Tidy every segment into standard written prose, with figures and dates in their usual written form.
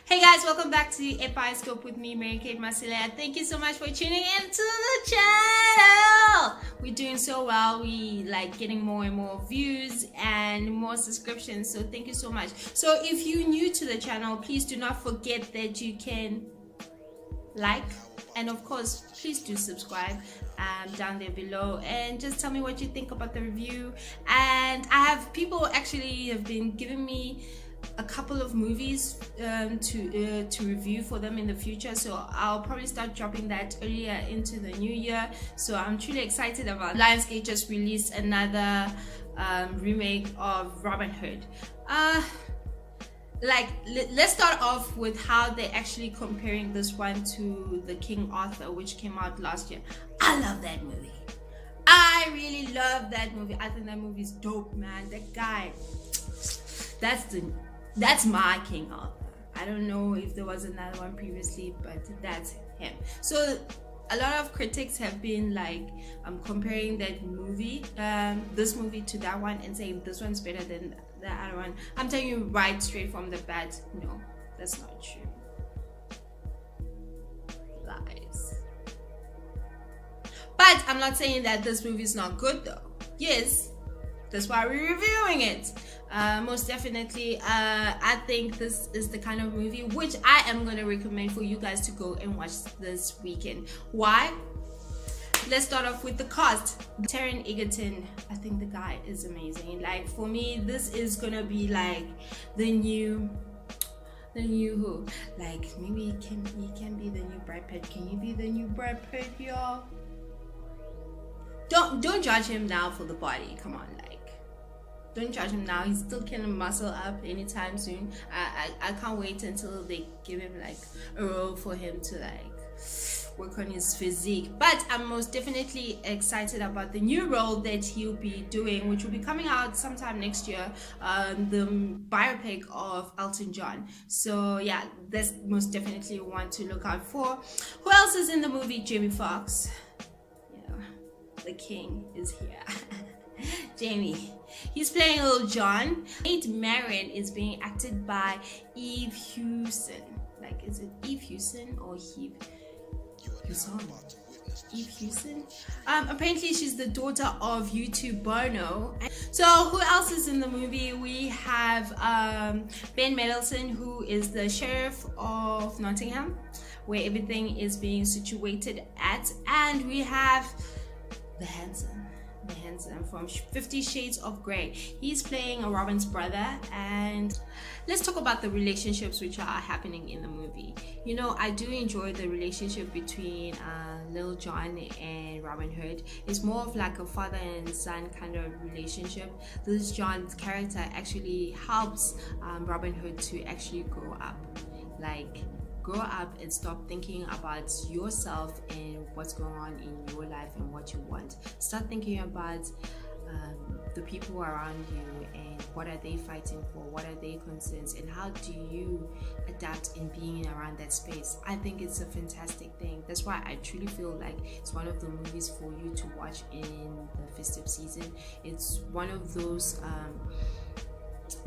Hey guys, welcome back to Episcope with me, Marycate Masilela. Thank you so much for tuning in to the channel. We're doing so well. We like getting more and more views and more subscriptions. So thank you so much. So if you're new to the channel, please do not forget that you can like and of course please do subscribe down there below and just tell me what you think about the review. And I have people actually have been giving me a couple of movies to review for them in the future, so I'll probably start dropping that earlier into the new year. So I'm truly excited about Lionsgate just released another remake of Robin Hood. Let's start off with how they're actually comparing this one to the King Arthur, which came out last year. I love that movie. I really love that movie. I think that movie is dope, man. That guy, that's my King Arthur. I don't know if there was another one previously, but that's him. So a lot of critics have been like comparing that movie, this movie to that one, and saying this one's better than the other one. I'm telling you right straight from the bat, no, that's not true. Lies. But I'm not saying that this movie is not good though. Yes, that's why we're reviewing it. Most definitely, I think this is the kind of movie which I am going to recommend for you guys to go and watch this weekend. Why? Let's start off with the cast. Taronegerton, I think the guy is amazing. Like, for me, this is gonna be like the new who? Like, maybe he can be the new Brad Pitt. Can you be the new Brad Pitt, y'all? Don't judge him now for the body. Come on, like, don't judge him now. He's still gonna muscle up anytime soon. I can't wait until they give him like a role for him to like work on his physique. But I'm most definitely excited about the new role that he'll be doing, which will be coming out sometime next year, the biopic of Elton John. So yeah, that's most definitely one to look out for. Who else is in the movie? Jamiefoxx. Yeah, the king is here. Jamie, he's playing Little John. Marion is being acted by Eve Hewson. Like, is it Eve Hewson or Eve Hewson? Apparently she's the daughter of YouTube Bono. So who else is in the movie? We have Ben Mendelsohn, who is the sheriff of Nottingham, where everything is being situated at, and we have the handsome from 50 Shades of Grey. He's playing a Robin's brother. And let's talk about the relationships which are happening in the movie. You know, I do enjoy the relationship between Lil Jon and Robin Hood. It's more of like a father and son kind of relationship. Lil Jon's character actually helps Robin Hood to actually grow up. Like, grow up and stop thinking about yourself and what's going on in your life and what you want. Start thinking about the people around you and what are they fighting for, what are their concerns, and how do you adapt in being around that space. I think it's a fantastic thing. That's why I truly feel like it's one of the movies for you to watch in the festive season. It's one of those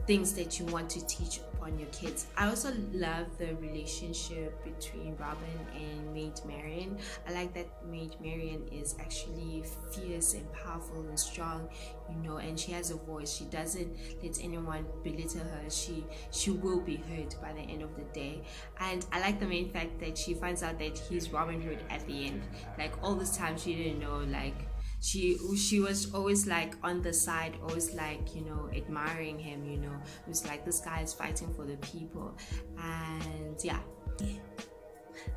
things that you want to teach upon your kids. I also love the relationship between Robin and Maid Marian. I like that Maid Marian is actually fierce and powerful and strong, you know, and she has a voice. She doesn't let anyone belittle her. She will be heard by the end of the day. And I like the main fact that she finds out that he's Robin Hood at the end. Like, all this time she didn't know. Like, she was always like on the side, always like, you know, admiring him, you know. It was like, this guy is fighting for the people. And yeah,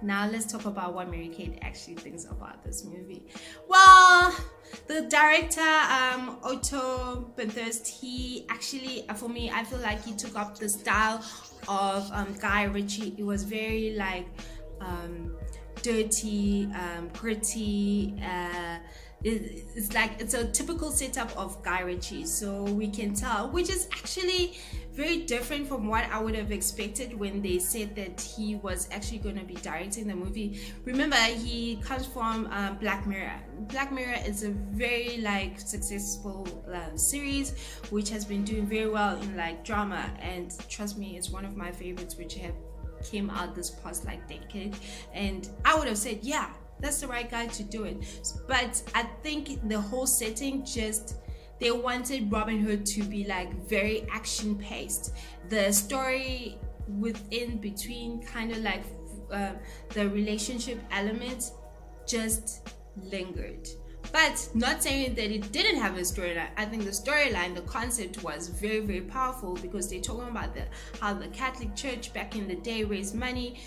now let's talk about what Marycate actually thinks about this movie. Well, the director Otto Bathurst, he actually, for me, I feel like he took up the style of Guy Ritchie. It was very like dirty, gritty, it's a typical setup of Guy Ritchie, so we can tell, which is actually very different from what I would have expected when they said that he was actually going to be directing the movie. Remember, he comes from Black Mirror. Black Mirror is a very like successful series which has been doing very well in like drama, and trust me, it's one of my favorites which have came out this past like decade, and I would have said, yeah, that's the right guy to do it. But I think the whole setting, just they wanted Robin Hood to be like very action paced. The story within between kind of like the relationship elements just lingered. But not saying that it didn't have a storyline. I think the storyline, the concept was very, very powerful, because they're talking about how the Catholic Church back in the day raised money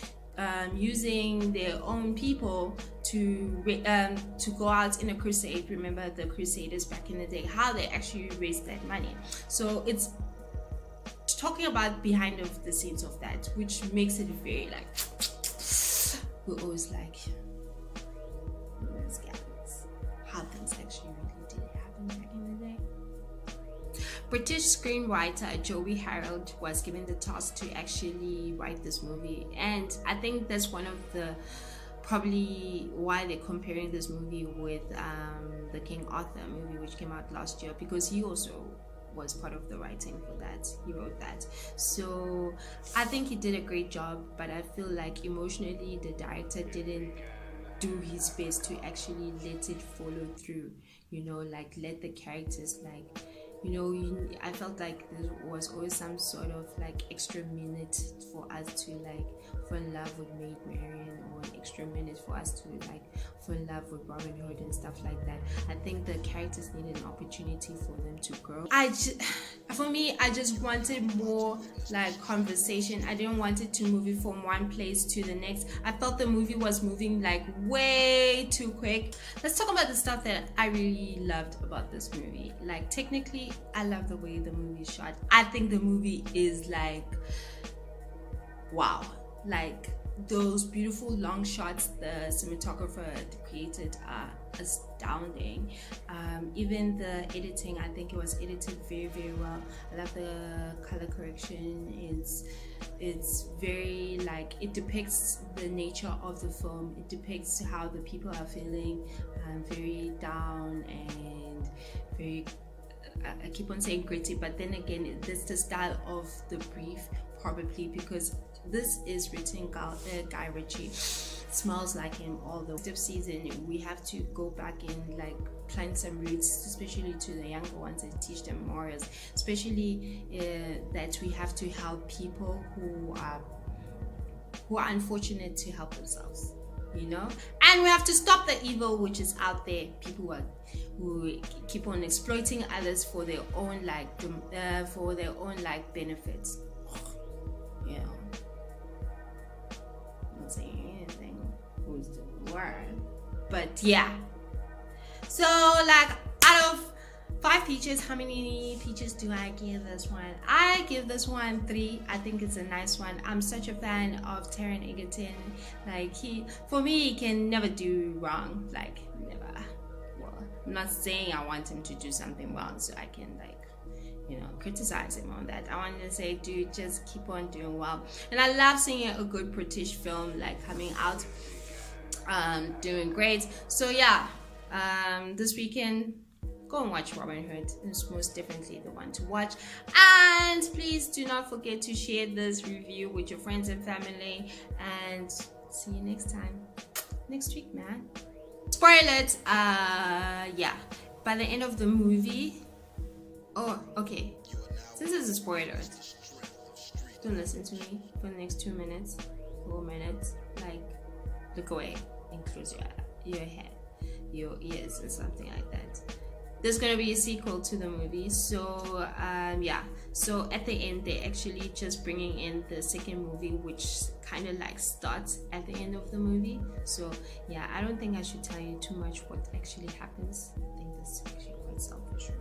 using their own people to go out in a crusade. Remember the Crusaders back in the day, how they actually raised that money. So it's talking about behind of the scenes of that, which makes it very like, we're always like, how things actually really did happen back in the day. British screenwriter Joey Harold was given the task to actually write this movie, and I think that's one of the probably why they're comparing this movie with the King Arthur movie, which came out last year, because he also was part of the writing for that. He wrote that. So I think he did a great job, but I feel like emotionally the director didn't do his best to actually let it follow through, like let the characters like, I felt like there was always some sort of like extra minute for us to like fall in love with Maid Marian, or an extra minute for us to like fall in love with Robin Hood and stuff like that. I think the characters needed an opportunity for them to grow. For me, I just wanted more like conversation. I didn't want it to move it from one place to the next. I felt the movie was moving like way too quick. Let's talk about the stuff that I really loved about this movie. Like technically, I love the way the movie is shot. I think the movie is like, wow. Like those beautiful long shots the cinematographer created are astounding. Even the editing, I think it was edited very, very well. I love the color correction. It's very like, it depicts the nature of the film. It depicts how the people are feeling, very down and very, I keep on saying gritty, but then again, it's the style of the brief, probably because this is written Guy Ritchie. Smells like him. All the season, we have to go back and like plant some roots, especially to the younger ones, and teach them morals, especially that we have to help people who are unfortunate to help themselves, and we have to stop the evil which is out there. People who keep on exploiting others for their own benefits. Not saying anything who's the word, but yeah. So like, out of 5 peaches, how many peaches do I give this one? I give this one 3. I think it's a nice one. I'm such a fan of Taronegerton. Like he can never do wrong. Like never. Well, I'm not saying I want him to do something wrong so I can like, criticize him on that. I want to say, dude, just keep on doing well. And I love seeing a good British film like coming out, doing great. So yeah, this weekend, go and watch Robin Hood. It's most definitely the one to watch. And please do not forget to share this review with your friends and family. And see you next time. Next week, man. Spoiler alert. Yeah. By the end of the movie. Oh, okay. This is a spoiler. Don't listen to me for the next 2 minutes, 4 minutes. Like, look away and close your head, your ears, or something like that. There's gonna be a sequel to the movie, so yeah. So at the end, they're actually just bringing in the second movie, which kind of like starts at the end of the movie. So yeah, I don't think I should tell you too much what actually happens. I think that's actually quite selfish.